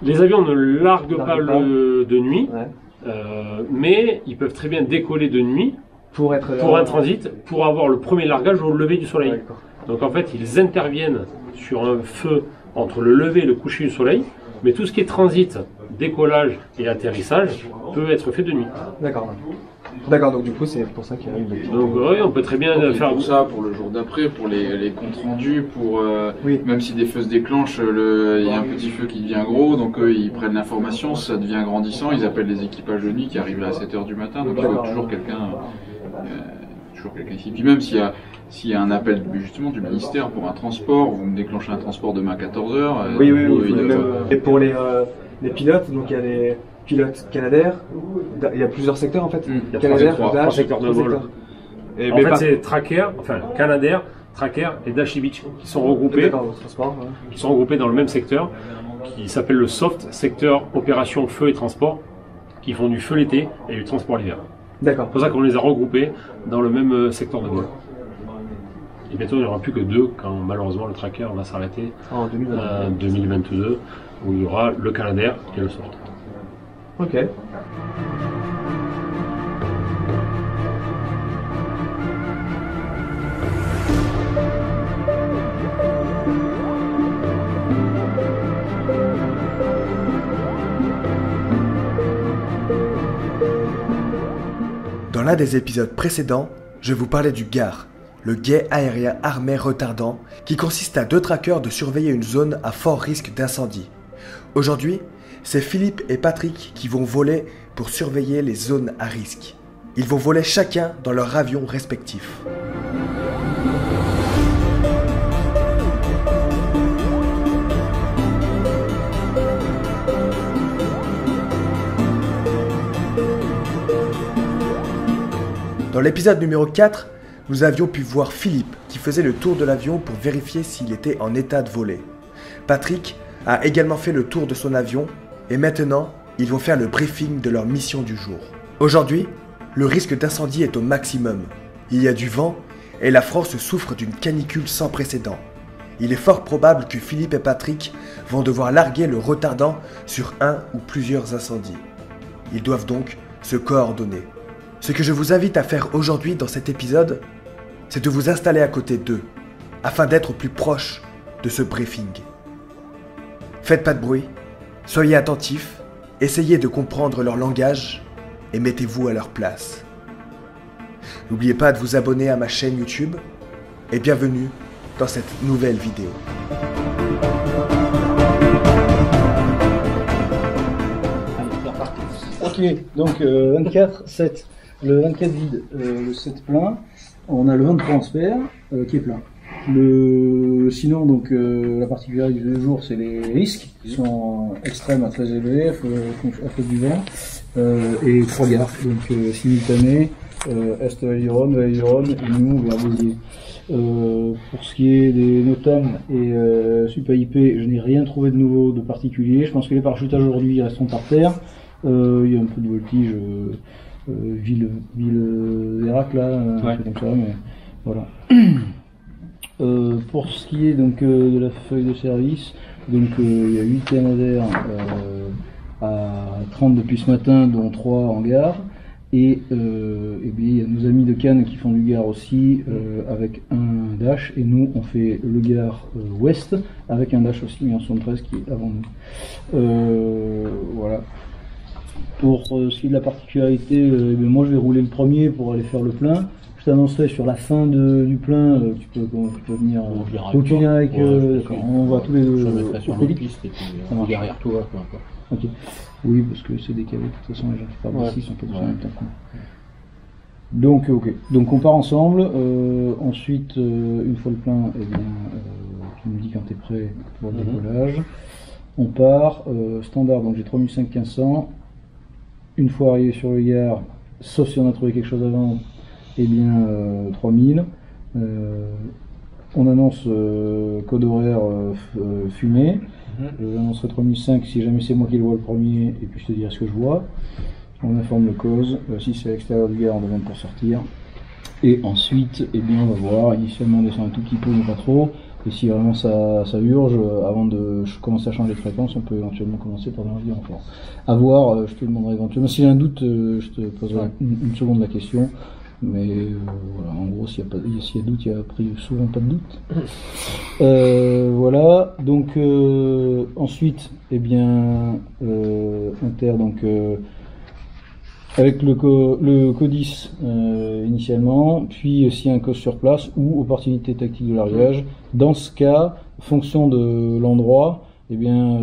Les avions ne larguent pas de nuit, Ouais. mais ils peuvent très bien décoller de nuit Pour être pour un transit, pour avoir le premier largage au lever du soleil. D'accord. Donc en fait, ils interviennent sur un feu entre le lever et le coucher du soleil, mais tout ce qui est transit, décollage et atterrissage peut être fait de nuit. D'accord. D'accord, donc du coup, c'est pour ça qu'il arrive le Donc oui, on peut très bien faire pour ça, pour le jour d'après, pour les comptes rendus, pour Oui. même si des feux se déclenchent, il y a un petit feu qui devient gros, donc eux ils prennent l'information, ça devient grandissant, ils appellent les équipages de nuit qui arrivent à 7 h du matin, donc il faut toujours quelqu'un ici. Puis même s'il y a un appel justement du ministère pour un transport, vous me déclenchez un transport demain à 14 h. Oui, et pour les pilotes, donc il y a les pilotes Canadair, il y a plusieurs secteurs en fait. Il y a Canadair, trois Dash, secteurs de vol. Et En fait, c'est Tracker, enfin Canadair, Tracker et Dash Beach qui sont regroupés, transport. Ouais. qui sont regroupés dans le même secteur, qui s'appelle le SOFT, secteur opération feu et transport, qui font du feu l'été et du transport l'hiver. D'accord. C'est pour ça qu'on les a regroupés dans le même secteur de vol. Et bientôt, il n'y aura plus que deux quand malheureusement le Tracker va s'arrêter En 2022. 2022, où il y aura le Canadair et le SOFT. Ok. Dans l'un des épisodes précédents, je vous parlais du GAR, le guet aérien armé retardant, qui consiste à 2 traqueurs de surveiller une zone à fort risque d'incendie. Aujourd'hui, c'est Philippe et Patrick qui vont voler pour surveiller les zones à risque. Ils vont voler chacun dans leur avion respectif. Dans l'épisode numéro 4, nous avions pu voir Philippe qui faisait le tour de l'avion pour vérifier s'il était en état de voler. Patrick a également fait le tour de son avion et maintenant, ils vont faire le briefing de leur mission du jour. Aujourd'hui, le risque d'incendie est au maximum. Il y a du vent et la France souffre d'une canicule sans précédent. Il est fort probable que Philippe et Patrick vont devoir larguer le retardant sur un ou plusieurs incendies. Ils doivent donc se coordonner. Ce que je vous invite à faire aujourd'hui dans cet épisode, c'est de vous installer à côté d'eux, afin d'être plus proche de ce briefing. Faites pas de bruit, soyez attentifs, essayez de comprendre leur langage et mettez-vous à leur place. N'oubliez pas de vous abonner à ma chaîne YouTube et bienvenue dans cette nouvelle vidéo. Ok, donc 24-7. Le 24 vide, le 7 plein. On a le 20 transfert qui est plein. Sinon, donc la particularité du jour, c'est les risques qui sont extrêmes à 13 EBF, à cause du vent, et 3 gares, donc simultanés, Est-Val-d'Iron, Val-d'Iron et nous vers Béziers. Pour ce qui est des NOTAM et SUP-AIP, je n'ai rien trouvé de nouveau, de particulier. Je pense que les parachutages aujourd'hui resteront par terre. Il y a un peu de voltige. Ville Vérac là, Ouais. comme ça, mais voilà. Pour ce qui est donc de la feuille de service, donc il y a 8 Canadair à 30 depuis ce matin, dont 3 en gare, et bien, il y a nos amis de Cannes qui font du gare aussi avec un dash, et nous on fait le gare ouest avec un dash aussi, mais en 73 qui est avant nous. Voilà. Pour ce qui est de la particularité, moi je vais rouler le premier pour aller faire le plein. Je t'annoncerai sur la fin du plein, tu peux venir. Ou tu viens avec. On va tous les deux. Je me mettrai sur l'autre piste et puis derrière toi, peu importe. Ok. Oui, parce que c'est décalé. De toute façon, les gens qui partent d'ici sont pas tous en même temps. Donc, ok. Donc on part ensemble. Ensuite, une fois le plein, eh bien, tu me dis quand tu es prêt pour le décollage. On part. Standard, donc j'ai 3500-1500. Une fois arrivé sur le gare, sauf si on a trouvé quelque chose avant, eh bien 3000. On annonce code horaire fumé. J'annoncerai 3005 si jamais c'est moi qui le vois le premier, et puis je te dirai ce que je vois. On informe le cause. Si c'est à l'extérieur du gare, on demande pour sortir. Et ensuite, eh bien, on va voir. Initialement, on descend un tout petit peu, mais pas trop. Et si vraiment ça urge, avant de commencer à changer de fréquence, on peut éventuellement commencer par un levier renfort. À voir, je te demanderai éventuellement. Si j'ai un doute, je te poserai une seconde la question. Mais voilà, en gros, s'il y a doute, il n'y a souvent pas de doute. Voilà, donc ensuite, eh bien, Inter, donc avec le CODIS initialement, puis s'il y a un COS sur place ou opportunité tactique de largage. Dans ce cas, fonction de l'endroit, eh bien,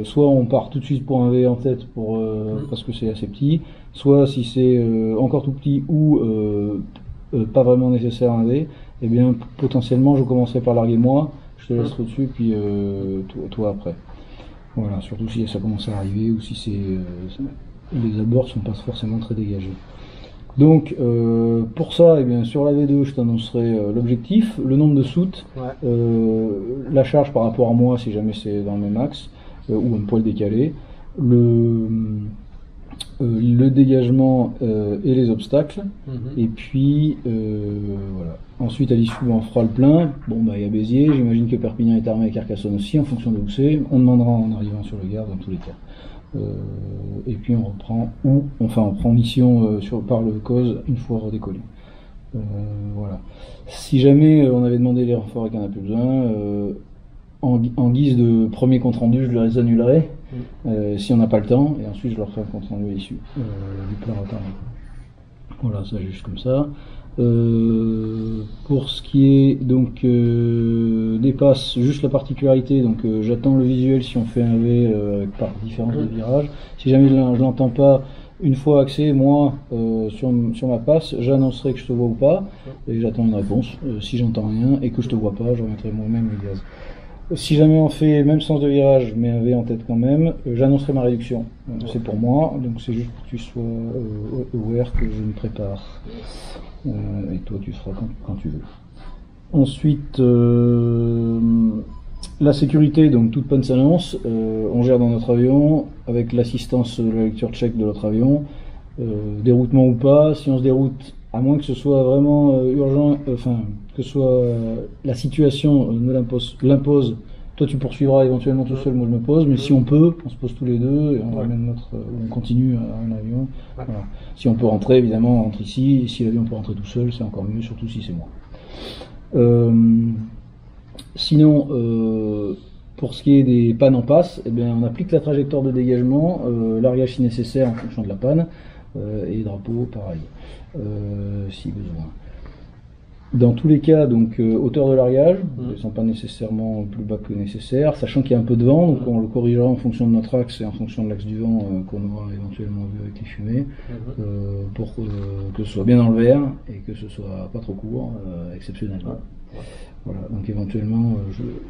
soit on part tout de suite pour un V en tête parce que c'est assez petit, soit si c'est encore tout petit ou pas vraiment nécessaire un V, eh bien, potentiellement je commencerai par larguer moi, je te laisserai dessus, puis toi après. Voilà, surtout si ça commence à arriver ou si les abords sont pas forcément très dégagés. Donc pour ça, eh bien, sur la V2, je t'annoncerai l'objectif, le nombre de soutes, la charge par rapport à moi si jamais c'est dans le même axe, ou un poil décalé, le dégagement et les obstacles, et puis voilà. Ensuite à l'issue on fera le plein. Bon bah il y a Béziers, j'imagine que Perpignan est armé à Carcassonne aussi en fonction de où c'est, on demandera en arrivant sur le Gard dans tous les cas. Et puis on reprend, on prend mission par le COS une fois redécollé. Voilà. Si jamais on avait demandé les renforts et qu'on n'a plus besoin, en guise de premier compte rendu, je les annulerai si on n'a pas le temps, et ensuite je leur ferai un compte rendu à l'issue du plein retard. Voilà, ça juste comme ça. Pour ce qui est donc des passes, juste la particularité, donc j'attends le visuel si on fait un V par différence de virage. Si jamais je l'entends pas, une fois axé, moi sur ma passe, j'annoncerai que je te vois ou pas, et j'attends une réponse. Si j'entends rien et que je te vois pas, je remettrai moi-même les gaz. Si jamais on fait même sens de virage, mais un V en tête quand même, j'annoncerai ma réduction. C'est pour moi, donc c'est juste pour que tu sois aware que je me prépare. Et toi tu feras quand tu veux. Ensuite, la sécurité, donc toute panne s'annonce, on gère dans notre avion avec l'assistance de la lecture check de l'autre avion, déroutement ou pas. Si on se déroute, à moins que ce soit vraiment urgent, que ce soit la situation me l'impose, toi tu poursuivras éventuellement tout seul, moi je me pose, mais si on peut, on se pose tous les deux et on ramène on continue à un avion. Voilà. Si on peut rentrer, évidemment, on rentre ici, et si l'avion peut rentrer tout seul, c'est encore mieux, surtout si c'est moi. Sinon, pour ce qui est des pannes en passe, eh bien, on applique la trajectoire de dégagement, largage si nécessaire en fonction de la panne, et drapeau pareil, si besoin. Dans tous les cas, donc hauteur de largage, ils ne sont pas nécessairement plus bas que nécessaire, sachant qu'il y a un peu de vent, donc on le corrigera en fonction de notre axe et en fonction de l'axe du vent qu'on aura éventuellement vu avec les fumées, pour que ce soit bien dans le vert et que ce soit pas trop court, exceptionnellement. Voilà, donc éventuellement,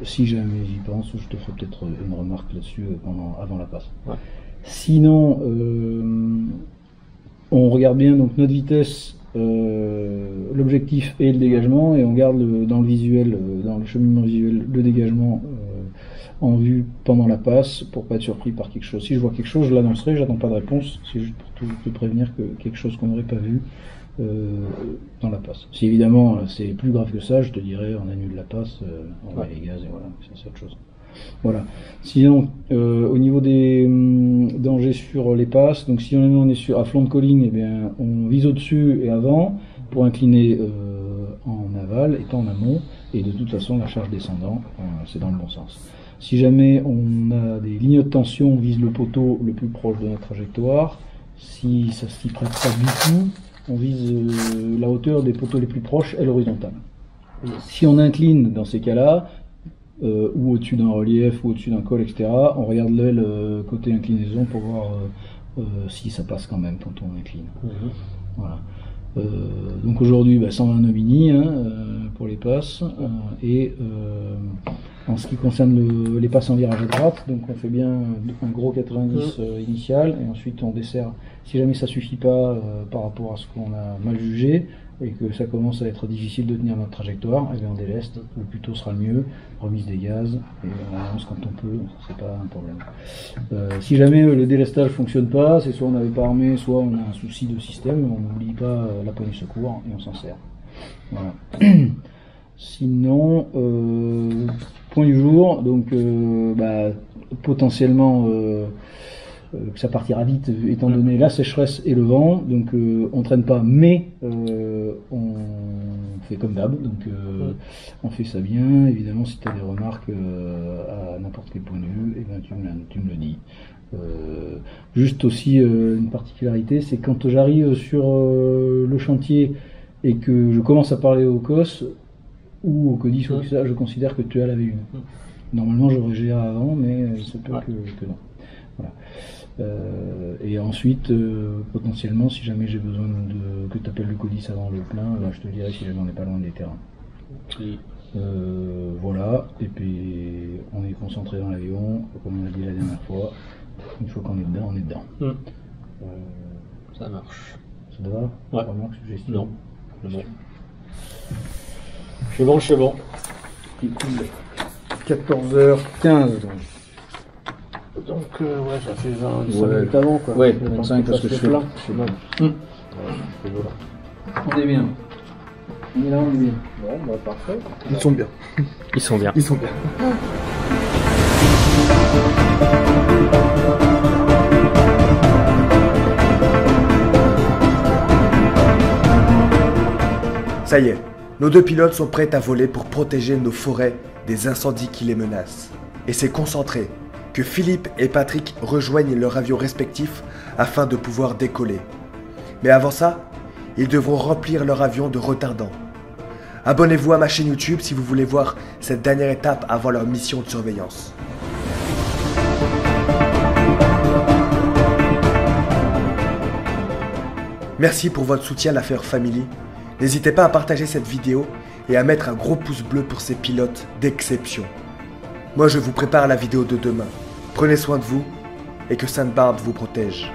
si jamais j'y pense, je te ferai peut-être une remarque là-dessus avant la passe. Sinon, on regarde bien donc notre vitesse, l'objectif et le dégagement, et on garde dans le visuel, dans le cheminement visuel, le dégagement en vue pendant la passe pour pas être surpris par quelque chose. Si je vois quelque chose, je l'annoncerai, j'attends pas de réponse, c'est juste pour te prévenir que quelque chose qu'on n'aurait pas vu dans la passe. Si évidemment c'est plus grave que ça, je te dirai on annule la passe, on met les gaz et voilà, c'est autre chose. Voilà. Sinon, au niveau des dangers sur les passes, donc si on est à flanc de colline, eh bien, on vise au-dessus et avant pour incliner en aval et pas en amont, et de toute façon la charge descendant, c'est dans le bon sens. Si jamais on a des lignes de tension, on vise le poteau le plus proche de notre trajectoire. Si ça s'y prête pas du tout, on vise la hauteur des poteaux les plus proches et l'horizontale. Si on incline dans ces cas-là, ou au-dessus d'un relief, ou au-dessus d'un col, etc., on regarde l'aile côté inclinaison pour voir si ça passe quand même quand on incline. Voilà. Donc aujourd'hui, 120 Nobini pour les passes, et en ce qui concerne les passes en virage à droite, donc on fait bien un gros 90 initial, et ensuite on dessert. Si jamais ça suffit pas par rapport à ce qu'on a mal jugé, et que ça commence à être difficile de tenir notre trajectoire, et bien on déleste, le plus tôt sera le mieux, remise des gaz, et on avance quand on peut, c'est pas un problème. Si jamais le délestage fonctionne pas, c'est soit on n'avait pas armé, soit on a un souci de système, on n'oublie pas la poignée secours, et on s'en sert. Voilà. Sinon, point du jour, donc potentiellement que ça partira vite étant donné la sécheresse et le vent, donc on traîne pas, mais on fait comme d'hab, donc on fait ça bien. Évidemment, si tu as des remarques à n'importe quel point de vue, eh ben, tu me le dis. Juste aussi une particularité, c'est quand j'arrive sur le chantier et que je commence à parler au COS ou au CODIS, ou ça, je considère que tu as lavé une. Normalement, j'aurais géré avant, mais ça peut que non. Voilà. Et ensuite, potentiellement, si jamais j'ai besoin que tu appelles le CODIS avant le plein, là, je te dirai si jamais on n'est pas loin des terrains. Voilà, et puis on est concentré dans l'avion, comme on l'a dit la dernière fois. Une fois qu'on est dedans, on est dedans. Ça marche. Ça te va? Ouais. Remarque, suggestion? Non. C'est bon. C'est bon. 14h15 Donc, ouais, ça fait 25 minutes avant, quoi. Ouais, 25 parce que je suis là. On est bien. On est là, on est bien. Bon, bah, parfait. Ils sont bien. Ils sont bien. Ils sont bien. Ça y est, nos deux pilotes sont prêts à voler pour protéger nos forêts des incendies qui les menacent. Et c'est concentré que Philippe et Patrick rejoignent leurs avions respectifs afin de pouvoir décoller. Mais avant ça, ils devront remplir leur avion de retardants. Abonnez-vous à ma chaîne YouTube si vous voulez voir cette dernière étape avant leur mission de surveillance. Merci pour votre soutien à la Fair Family. N'hésitez pas à partager cette vidéo et à mettre un gros pouce bleu pour ces pilotes d'exception. Moi je vous prépare la vidéo de demain. Prenez soin de vous et que Sainte Barbe vous protège.